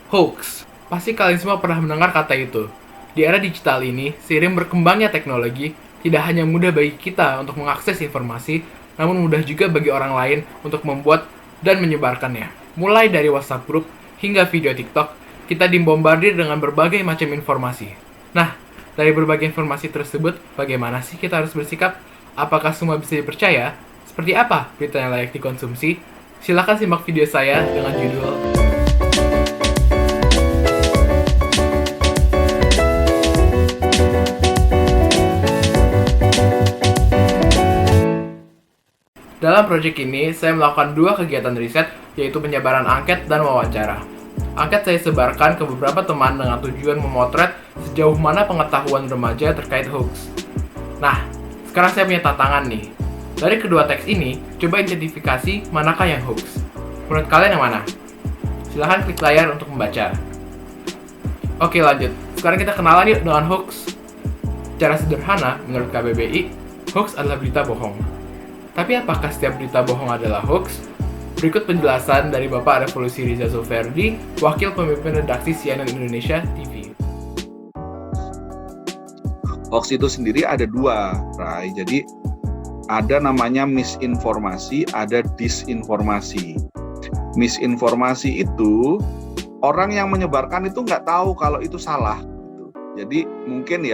Hoax. Pasti kalian semua pernah mendengar kata itu. Di era digital ini, seiring berkembangnya teknologi, tidak hanya mudah bagi kita untuk mengakses informasi, namun mudah juga bagi orang lain untuk membuat dan menyebarkannya. Mulai dari WhatsApp group hingga video TikTok, kita dibombardir dengan berbagai macam informasi. Nah, dari berbagai informasi tersebut, bagaimana sih kita harus bersikap? Apakah semua bisa dipercaya? Seperti apa berita yang layak dikonsumsi? Silahkan simak video saya dengan judul Dalam proyek ini, saya melakukan dua kegiatan riset, yaitu penyebaran angket dan wawancara. Angket saya sebarkan ke beberapa teman dengan tujuan memotret sejauh mana pengetahuan remaja terkait hoax. Nah, sekarang saya punya tantangan nih. Dari kedua teks ini, coba identifikasi manakah yang hoax. Menurut kalian yang mana? Silahkan klik layar untuk membaca. Oke, lanjut. Sekarang kita kenalan yuk dengan hoax. Secara sederhana, menurut KBBI, hoax adalah berita bohong. Tapi apakah setiap berita bohong adalah hoax? Berikut penjelasan dari Bapak Revolusi Riza Zulferdi, Wakil Pemimpin Redaksi CNN Indonesia TV. Hoax itu sendiri ada dua, Rai. Jadi ada namanya misinformasi, ada disinformasi. Misinformasi itu orang yang menyebarkan itu nggak tahu kalau itu salah. Jadi mungkin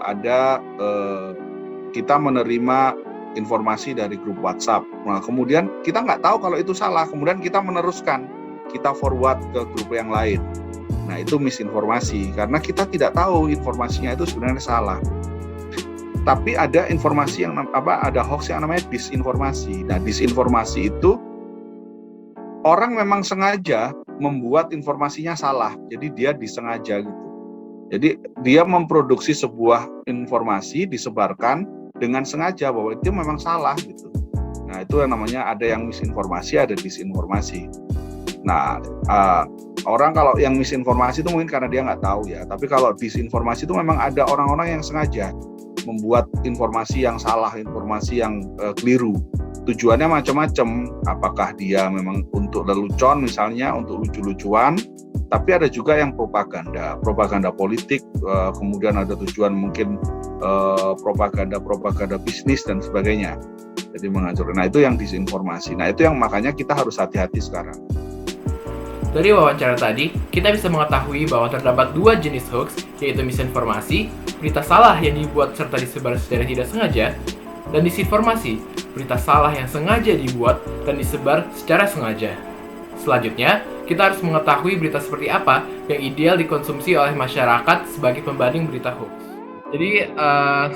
ada kita menerima informasi dari grup WhatsApp. Nah, kemudian kita nggak tahu kalau itu salah, kemudian kita meneruskan, kita forward ke grup yang lain. Nah, itu misinformasi, karena kita tidak tahu informasinya itu sebenarnya salah. Tapi ada informasi yang ada hoax yang namanya disinformasi. Nah, disinformasi itu orang memang sengaja membuat informasinya salah, jadi dia disengaja gitu. Jadi dia memproduksi sebuah informasi, disebarkan dengan sengaja bahwa itu memang salah gitu. Nah, itu yang namanya ada yang misinformasi, ada disinformasi. Nah, orang kalau yang misinformasi itu mungkin karena dia nggak tahu ya. Tapi kalau disinformasi itu memang ada orang-orang yang sengaja membuat informasi yang salah, informasi yang keliru. Tujuannya macam-macam. Apakah dia memang untuk lelucon misalnya, untuk lucu-lucuan. Tapi ada juga yang propaganda politik, kemudian ada tujuan mungkin propaganda bisnis dan sebagainya. Jadi menghancurkan. Nah, itu yang disinformasi. Nah, itu yang makanya kita harus hati-hati sekarang. Dari wawancara tadi, kita bisa mengetahui bahwa terdapat dua jenis hoax, yaitu misinformasi, berita salah yang dibuat serta disebar secara tidak sengaja, dan disinformasi, berita salah yang sengaja dibuat dan disebar secara sengaja. Selanjutnya, kita harus mengetahui berita seperti apa yang ideal dikonsumsi oleh masyarakat sebagai pembanding berita hoax. Jadi,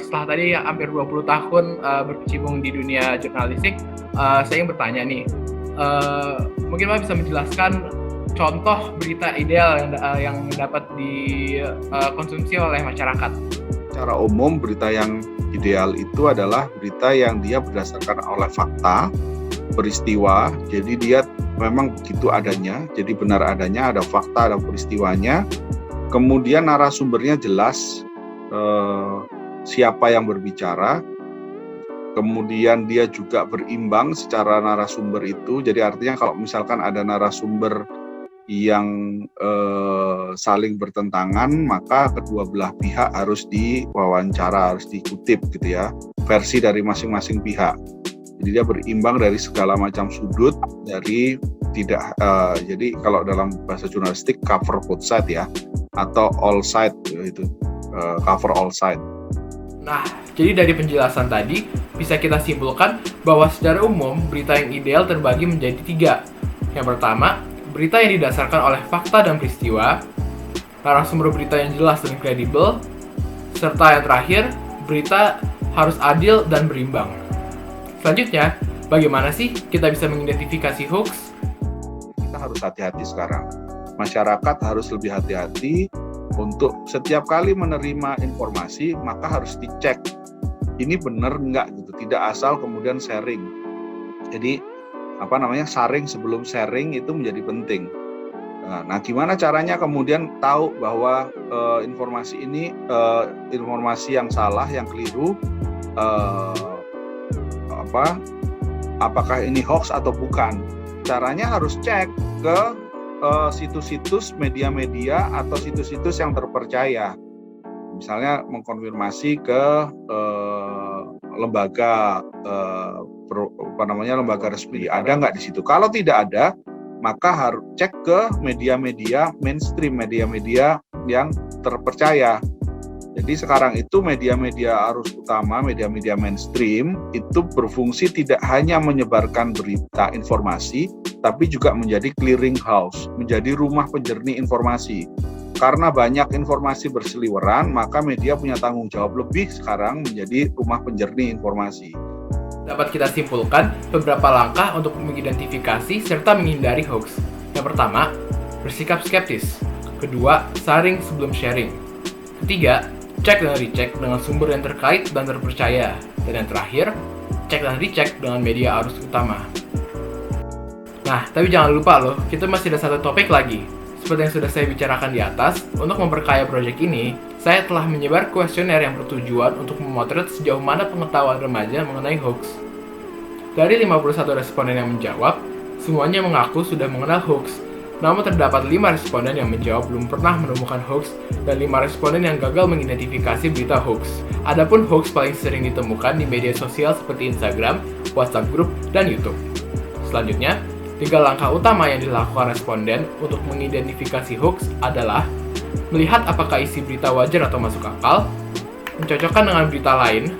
setelah tadi hampir 20 tahun berkecimpung di dunia jurnalistik, saya ingin bertanya nih, mungkin Pak bisa menjelaskan contoh berita ideal yang dapat dikonsumsi oleh masyarakat? Secara umum, berita yang ideal itu adalah berita yang dia berdasarkan oleh fakta, peristiwa, jadi dia memang begitu adanya, jadi benar adanya, ada fakta, ada peristiwanya, kemudian narasumbernya jelas, siapa yang berbicara, kemudian dia juga berimbang secara narasumber itu, jadi artinya kalau misalkan ada narasumber yang saling bertentangan, maka kedua belah pihak harus diwawancara, harus dikutip gitu ya, versi dari masing-masing pihak. Jadi dia berimbang dari segala macam sudut, dari tidak jadi kalau dalam bahasa jurnalistik cover both side ya, atau all side itu cover all side. Nah, jadi dari penjelasan tadi bisa kita simpulkan bahwa secara umum berita yang ideal terbagi menjadi tiga. Yang pertama, berita yang didasarkan oleh fakta dan peristiwa, narasumber berita yang jelas dan kredibel, serta yang terakhir, berita harus adil dan berimbang. Selanjutnya, bagaimana sih kita bisa mengidentifikasi hoax? Kita harus hati-hati sekarang. Masyarakat harus lebih hati-hati untuk setiap kali menerima informasi, maka harus dicek. Ini benar nggak gitu, tidak asal kemudian sharing. Jadi, saring sebelum sharing itu menjadi penting. Nah, gimana caranya kemudian tahu bahwa informasi ini informasi yang salah, yang keliru, apakah ini hoax atau bukan? Caranya harus cek ke situs-situs media-media atau situs-situs yang terpercaya. Misalnya mengkonfirmasi ke lembaga lembaga resmi, ada nggak di situ. Kalau tidak ada, maka harus cek ke media-media mainstream, media-media yang terpercaya. Jadi sekarang itu media-media arus utama, media-media mainstream itu berfungsi tidak hanya menyebarkan berita informasi, tapi juga menjadi clearing house, menjadi rumah penjernih informasi. Karena banyak informasi berseliweran, maka media punya tanggung jawab lebih sekarang menjadi rumah penjernih informasi. Dapat kita simpulkan beberapa langkah untuk mengidentifikasi serta menghindari hoax. Yang pertama, bersikap skeptis. Kedua, saring sebelum sharing. Ketiga, cek dan recheck dengan sumber yang terkait dan terpercaya. Dan yang terakhir, cek dan recheck dengan media arus utama. Nah, tapi jangan lupa loh, kita masih ada satu topik lagi. Seperti yang sudah saya bicarakan di atas, untuk memperkaya proyek ini, saya telah menyebar kuesioner yang bertujuan untuk memotret sejauh mana pengetahuan remaja mengenai hoax. Dari 51 responden yang menjawab, semuanya mengaku sudah mengenal hoax. Namun terdapat 5 responden yang menjawab belum pernah menemukan hoax dan 5 responden yang gagal mengidentifikasi berita hoax. Adapun hoax paling sering ditemukan di media sosial seperti Instagram, WhatsApp Group, dan YouTube. Selanjutnya, 3 langkah utama yang dilakukan responden untuk mengidentifikasi hoax adalah melihat apakah isi berita wajar atau masuk akal, mencocokkan dengan berita lain,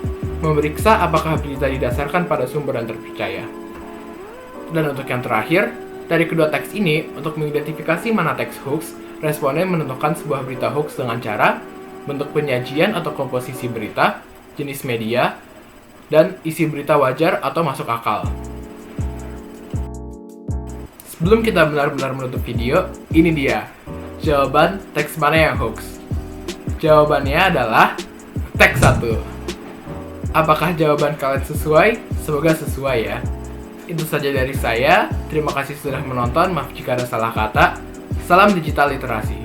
memeriksa apakah berita didasarkan pada sumber yang terpercaya. Dan untuk yang terakhir, dari kedua teks ini, untuk mengidentifikasi mana teks hoax, responden menentukan sebuah berita hoax dengan cara bentuk penyajian atau komposisi berita, jenis media, dan isi berita wajar atau masuk akal. Sebelum kita benar-benar menutup video, ini dia jawaban teks mana yang hoax. Jawabannya adalah teks 1. Apakah jawaban kalian sesuai? Semoga sesuai ya. Itu saja dari saya. Terima kasih sudah menonton. Maaf jika ada salah kata. Salam digital literasi.